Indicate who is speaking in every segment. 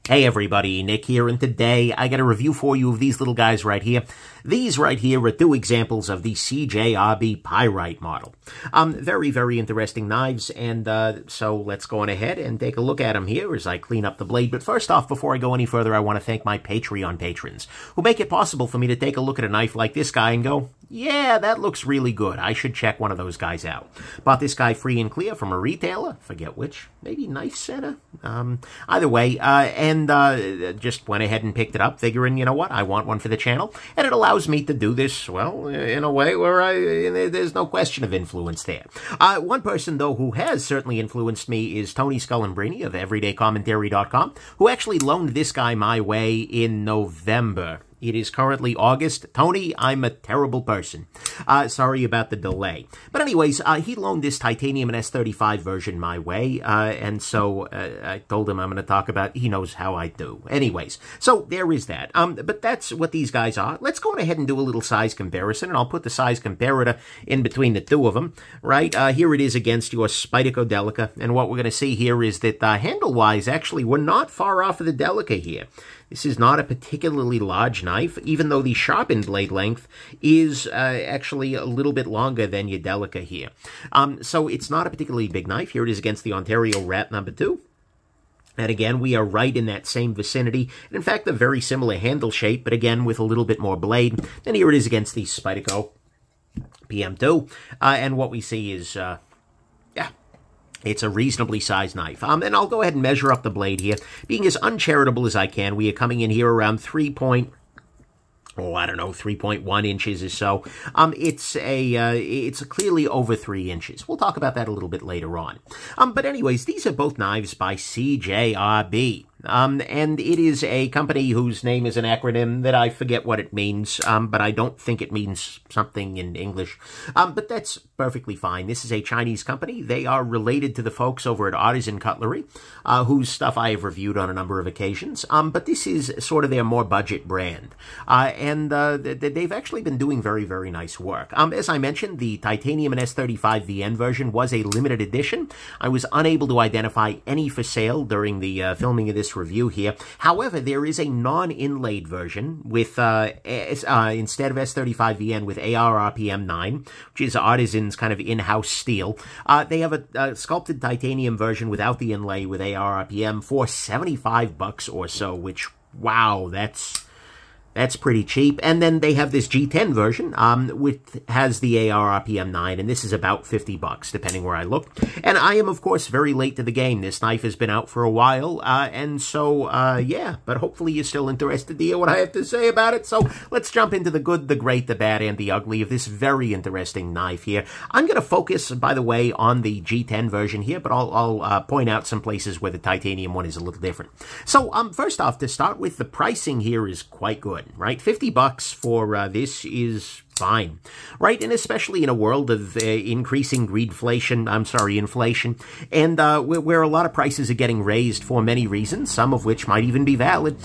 Speaker 1: Hey everybody, Nick here, and today I got a review for you of these little guys right here. These right here are two examples of the CJRB Pyrite model. Very, very interesting knives, and so let's go on ahead and take a look at them here as I clean up the blade. But first off, before I go any further, I want to thank my Patreon patrons who make it possible for me to take a look at a knife like this guy and go, yeah, that looks really good. I should check one of those guys out. Bought this guy free and clear from a retailer, forget which, maybe Knife Center? Either way, and just went ahead and picked it up, figuring, you know what, I want one for the channel, and it allows me to do this, well, in a way where there's no question of influence there. One person, though, who has certainly influenced me is Tony Scullenbrini of EverydayCommentary.com, who actually loaned this guy my way in November. It is currently August. Tony, I'm a terrible person. Sorry about the delay. But anyways, he loaned this titanium and S35 version my way, and so I told him I'm going to talk about, he knows how I do. Anyways, so there is that. But that's what these guys are. Let's go ahead and do a little size comparison, and I'll put the size comparator in between the two of them, right? Here it is against your Spyderco Delica, and what we're going to see here is that handle-wise, actually, we're not far off of the Delica here. This is not a particularly large knife, even though the sharpened blade length is actually a little bit longer than your Delica here. So it's not a particularly big knife. Here it is against the Ontario Rat number 2. And again, we are right in that same vicinity. And in fact, a very similar handle shape, but again, with a little bit more blade. And here it is against the Spyderco PM2. And what we see is, it's a reasonably sized knife. And I'll go ahead and measure up the blade here. Being as uncharitable as I can, we are coming in here around 3.1 inches or so. It's clearly over 3 inches. We'll talk about that a little bit later on. But anyways, these are both knives by CJRB. And it is a company whose name is an acronym that I forget what it means, but I don't think it means something in English. But that's perfectly fine. This is a Chinese company. They are related to the folks over at Artisan Cutlery, whose stuff I have reviewed on a number of occasions. But this is sort of their more budget brand. And they've actually been doing very, very nice work. As I mentioned, the Titanium and S35 VN version was a limited edition. I was unable to identify any for sale during the filming of this review here. However, there is a non-inlaid version with instead of S35 VN with AR RPM 9, which is Artisan's kind of in-house steel. They have a sculpted titanium version without the inlay with AR RPM for $75 or so, which, wow, that's pretty cheap. And then they have this G10 version, which has the AR RPM 9, and this is about $50, depending where I look. And I am, of course, very late to the game. This knife has been out for a while, and so, yeah, but hopefully you're still interested to hear what I have to say about it. So let's jump into the good, the great, the bad, and the ugly of this very interesting knife here. I'm going to focus, by the way, on the G10 version here, but I'll point out some places where the titanium one is a little different. So, first off, to start with, the pricing here is quite good. Right, $50 for this is fine, right? And especially in a world of increasing inflation, and where a lot of prices are getting raised for many reasons, some of which might even be valid,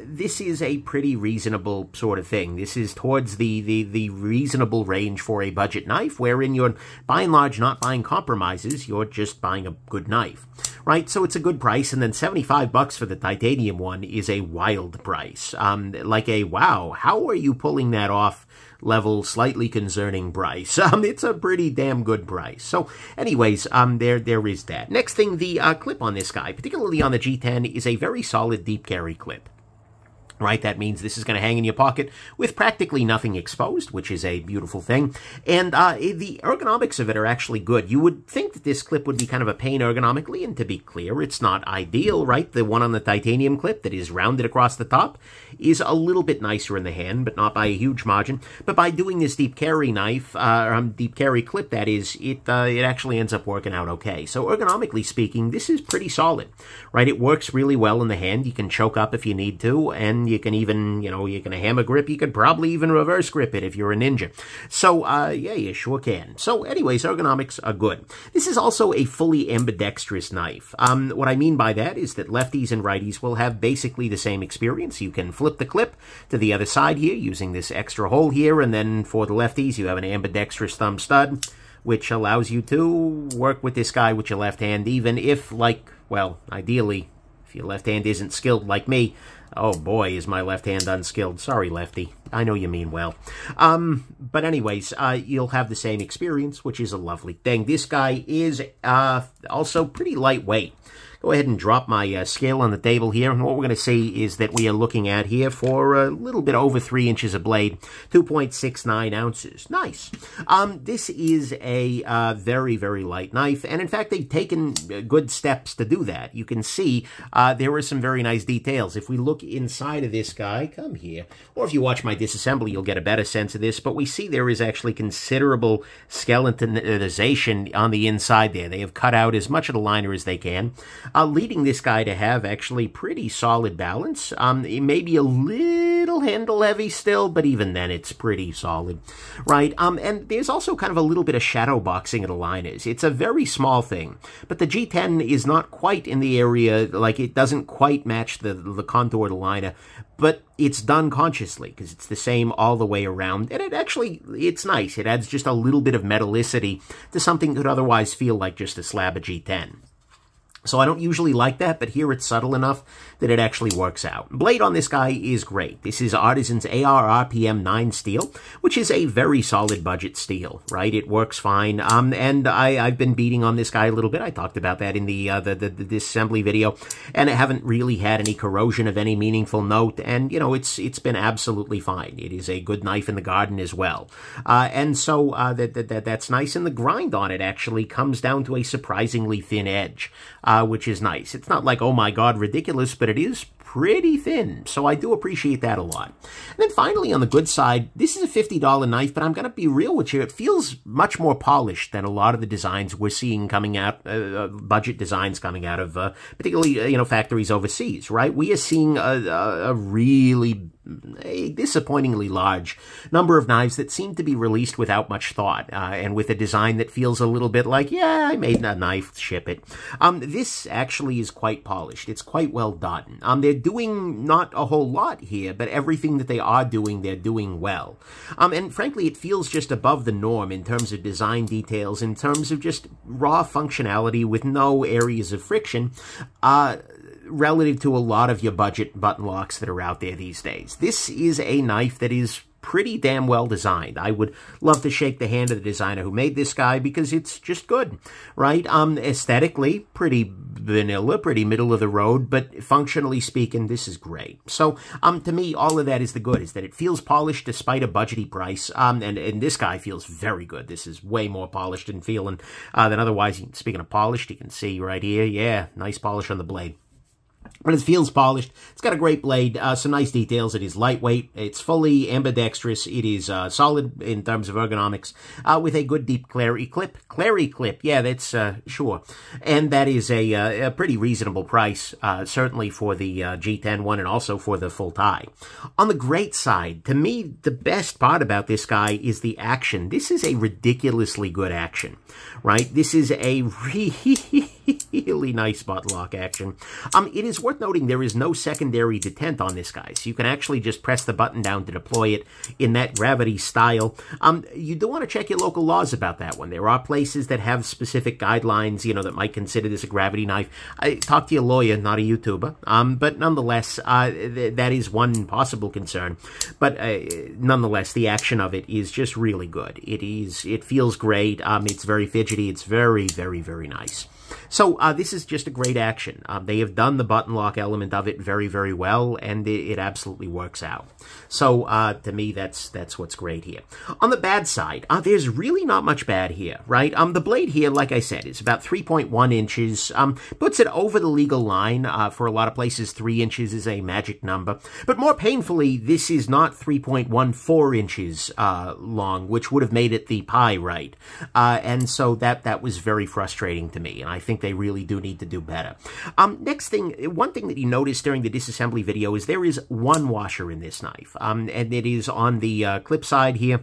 Speaker 1: this is a pretty reasonable sort of thing. This is towards the reasonable range for a budget knife, wherein you're, by and large, not buying compromises, you're just buying a good knife, right? So it's a good price, and then $75 for the titanium one is a wild price. Like a, wow, how are you pulling that off level, slightly concerning price? It's a pretty damn good price. So anyways, there is that. Next thing, the clip on this guy, particularly on the G10, is a very solid deep carry clip. Right, that means this is going to hang in your pocket with practically nothing exposed, which is a beautiful thing. And the ergonomics of it are actually good. You would think that this clip would be kind of a pain ergonomically, and to be clear, it's not ideal, right? The one on the titanium clip that is rounded across the top is a little bit nicer in the hand, but not by a huge margin. But by doing this deep carry knife, deep carry clip, that is, it actually ends up working out okay. So ergonomically speaking, this is pretty solid, right? It works really well in the hand. You can choke up if you need to, and you can even, you can hammer grip. You could probably even reverse grip it if you're a ninja. So, yeah, you sure can. So, anyways, ergonomics are good. This is also a fully ambidextrous knife. What I mean by that is that lefties and righties will have basically the same experience. You can flip the clip to the other side here using this extra hole here, and then for the lefties, you have an ambidextrous thumb stud, which allows you to work with this guy with your left hand, even if, like, well, ideally, If your left hand isn't skilled like me, oh boy, is my left hand unskilled. Sorry, lefty. I know you mean well. But anyways, you'll have the same experience, which is a lovely thing. This guy is also pretty lightweight. Go ahead and drop my scale on the table here, and what we're going to see is that we are looking at here for a little bit over 3 inches of blade, 2.69 ounces. Nice. This is a very, very light knife, and in fact, they've taken good steps to do that. You can see there are some very nice details. If we look inside of this guy, come here, or if you watch my disassembly, you'll get a better sense of this, but we see there is actually considerable skeletonization on the inside there. They have cut out as much of the liner as they can. Leading this guy to have actually pretty solid balance. It may be a little handle heavy still, but even then it's pretty solid, right? And there's also kind of a little bit of shadow boxing of the liners. It's a very small thing, but the G10 is not quite in the area, like it doesn't quite match the contour of the liner, but it's done consciously because it's the same all the way around, and it's nice. It adds just a little bit of metallicity to something that could otherwise feel like just a slab of G10. So I don't usually like that, but here it's subtle enough that it actually works out. Blade on this guy is great. This is Artisan's AR RPM 9 steel, which is a very solid budget steel, right? It works fine. And I've been beating on this guy a little bit. I talked about that in the disassembly video, and I haven't really had any corrosion of any meaningful note. And, you know, it's been absolutely fine. It is a good knife in the garden as well. And so that's nice. And the grind on it actually comes down to a surprisingly thin edge. Which is nice. It's not like, oh my god, ridiculous, but it is pretty thin, so I do appreciate that a lot. And then finally, on the good side, this is a $50 knife, but I'm going to be real with you, it feels much more polished than a lot of the designs we're seeing coming out, budget designs coming out of, particularly, factories overseas, right? We are seeing a really disappointingly large number of knives that seem to be released without much thought, and with a design that feels a little bit like, yeah, I made a knife, ship it. This actually is quite polished. It's quite well done. They're doing not a whole lot here, but everything that they are doing, they're doing well. And frankly, it feels just above the norm in terms of design details, in terms of just raw functionality with no areas of friction, relative to a lot of your budget button locks that are out there these days. This is a knife that is pretty damn well designed. I would love to shake the hand of the designer who made this guy because it's just good, right? Aesthetically, pretty vanilla, pretty middle of the road, but functionally speaking, this is great. So, to me, all of that is the good, is that it feels polished despite a budgety price, and this guy feels very good. This is way more polished and feeling than otherwise. Speaking of polished, you can see right here, yeah, nice polish on the blade. But it feels polished. It's got a great blade, some nice details. It is lightweight. It's fully ambidextrous. It is solid in terms of ergonomics, with a good deep clary clip. Clary clip, yeah, that's sure. And that is a pretty reasonable price, certainly for the G10 one and also for the full tie. On the great side, to me, the best part about this guy is the action. This is a ridiculously good action, right? This is a really nice button lock action. It is worth noting there is no secondary detent on this guy, so you can actually just press the button down to deploy it in that gravity style. You do want to check your local laws about that one. There are places that have specific guidelines, that might consider this a gravity knife. Talk to your lawyer, not a YouTuber. But nonetheless, that is one possible concern. But nonetheless, the action of it is just really good. It feels great. It's very fidgety. It's very, very, very nice. So this is just a great action. They have done the button lock element of it very, very well, and it absolutely works out. So to me, that's what's great here. On the bad side, there's really not much bad here, right? The blade here, like I said, is about 3.1 inches. Puts it over the legal line. For a lot of places, 3 inches is a magic number. But more painfully, this is not 3.14 inches long, which would have made it the Pyrite. And so that was very frustrating to me, and I think they really do need to do better. Next thing, one thing that you noticed during the disassembly video is there is one washer in this knife, and it is on the clip side here,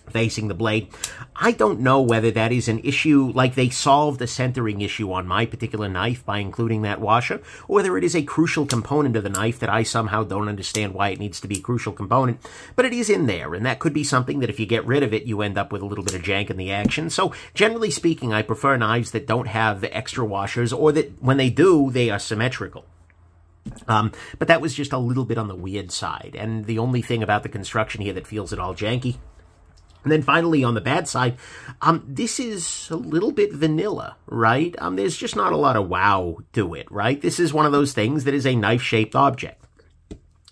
Speaker 1: facing the blade. I don't know whether that is an issue, like they solved a centering issue on my particular knife by including that washer, or whether it is a crucial component of the knife that I somehow don't understand why it needs to be a crucial component, but it is in there, and that could be something that if you get rid of it, you end up with a little bit of jank in the action. So generally speaking, I prefer knives that don't have the extra washers, or that when they do, they are symmetrical. But that was just a little bit on the weird side. And the only thing about the construction here that feels at all janky. And then finally, on the bad side, this is a little bit vanilla, right? There's just not a lot of wow to it, right? This is one of those things that is a knife-shaped object.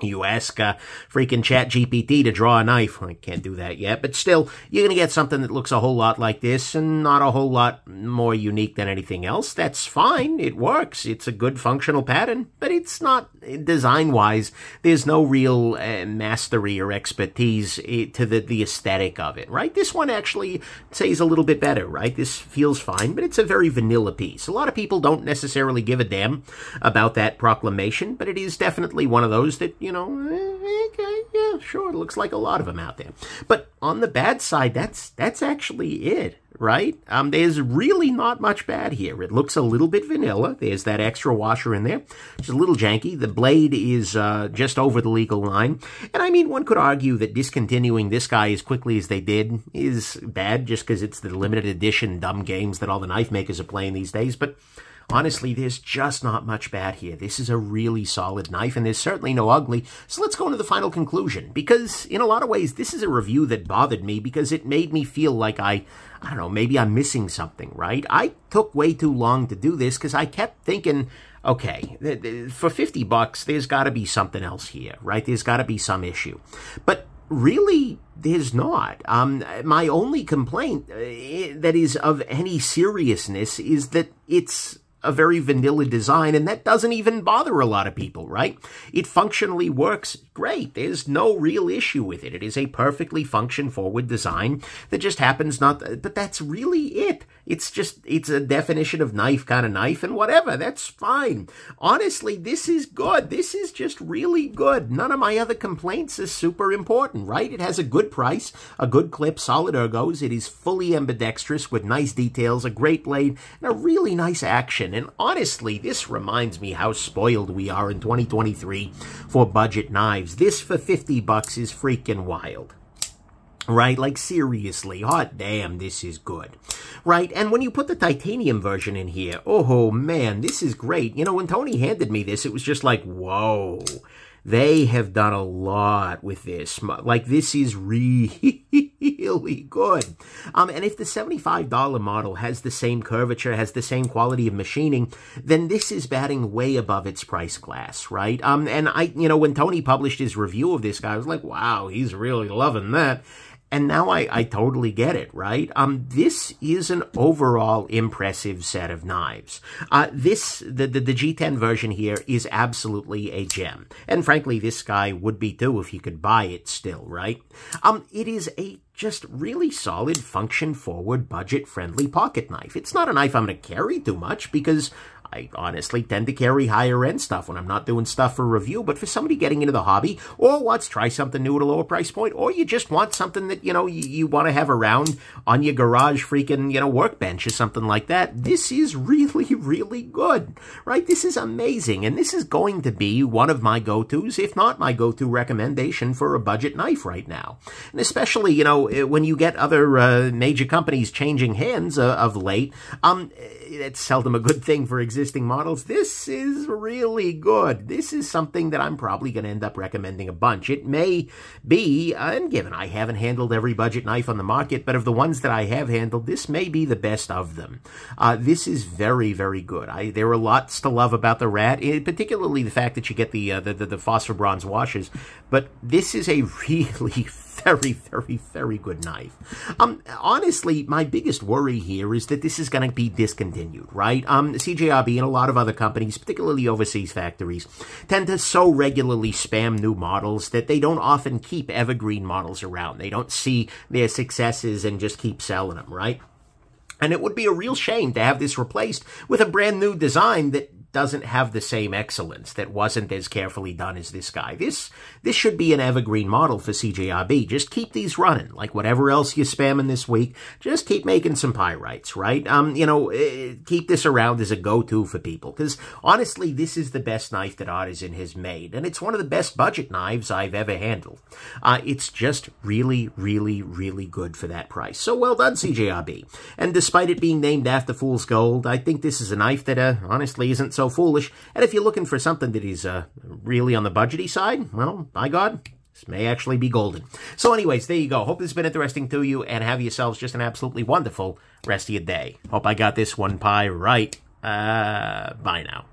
Speaker 1: You ask freaking ChatGPT to draw a knife. I can't do that yet, but still, you're going to get something that looks a whole lot like this and not a whole lot more unique than anything else. That's fine. It works. It's a good functional pattern, but it's not design-wise. There's no real mastery or expertise to the aesthetic of it, right? This one actually, say, is a little bit better, right? This feels fine, but it's a very vanilla piece. A lot of people don't necessarily give a damn about that proclamation, but it is definitely one of those that, you know, okay, yeah, sure, it looks like a lot of them out there. But on the bad side, that's actually it, right? There's really not much bad here. It looks a little bit vanilla. There's that extra washer in there. It's a little janky. The blade is just over the legal line. And I mean, one could argue that discontinuing this guy as quickly as they did is bad just because it's the limited edition dumb games that all the knife makers are playing these days. But honestly, there's just not much bad here. This is a really solid knife, and there's certainly no ugly. So let's go into the final conclusion, because in a lot of ways, this is a review that bothered me because it made me feel like I don't know, maybe I'm missing something, right? I took way too long to do this because I kept thinking, okay, for $50, there's got to be something else here, right? There's got to be some issue. But really, there's not. My only complaint that is of any seriousness is that it's a very vanilla design, and that doesn't even bother a lot of people, right? It functionally works great. There's no real issue with it. It is a perfectly function-forward design that just happens not... But that's really it. It's a definition of knife kind of knife, and whatever, that's fine. Honestly, this is good. This is just really good. None of my other complaints is super important, right? It has a good price, a good clip, solid ergos. It is fully ambidextrous with nice details, a great blade, and a really nice action. And honestly, this reminds me how spoiled we are in 2023 for budget knives. This for $50 is freaking wild. Right? Like, seriously, hot damn, this is good. Right? And when you put the titanium version in here, oh man, this is great. You know, when Tony handed me this, it was just like, whoa. They have done a lot with this. Like, this is really good. And if the $75 model has the same curvature, has the same quality of machining, then this is batting way above its price class, right? And you know, when Tony published his review of this guy, I was like, wow, he's really loving that. And now I totally get it, right? This is an overall impressive set of knives. The G10 version here is absolutely a gem. And frankly, this guy would be too if you could buy it still, right? It is a just really solid, function-forward, budget-friendly pocket knife. It's not a knife I'm going to carry too much because I honestly tend to carry higher-end stuff when I'm not doing stuff for review, but for somebody getting into the hobby, or wants to try something new at a lower price point, or you just want something that, you know, you want to have around on your garage freaking, you know, workbench or something like that, this is really, really good, right? This is amazing, and this is going to be one of my go-tos, if not my go-to recommendation for a budget knife right now. And especially, you know, when you get other major companies changing hands of late, it's seldom a good thing for existing models. This is really good. This is something that I'm probably going to end up recommending a bunch. It may be, and given I haven't handled every budget knife on the market, but of the ones that I have handled, this may be the best of them. This is very, very good. There are lots to love about the Rat, particularly the fact that you get the phosphor bronze washers, but this is a really very, very, very good knife. Honestly, my biggest worry here is that this is going to be discontinued, right? CJRB and a lot of other companies, particularly overseas factories, tend to so regularly spam new models that they don't often keep evergreen models around. They don't see their successes and just keep selling them, right? And it would be a real shame to have this replaced with a brand new design that doesn't have the same excellence, that wasn't as carefully done as this guy. This should be an evergreen model for CJRB. Just keep these running. Like whatever else you're spamming this week, just keep making some Pyrites, right? You know, keep this around as a go-to for people. Because honestly, this is the best knife that Artisan has made. And it's one of the best budget knives I've ever handled. It's just really, really, really good for that price. So well done, CJRB. And despite it being named after Fool's Gold, I think this is a knife that honestly isn't so so foolish. And if you're looking for something that is really on the budgety side, well, by God, this may actually be golden. So anyways, there you go. Hope this has been interesting to you, and have yourselves just an absolutely wonderful rest of your day. Hope I got this one pie right. Bye now.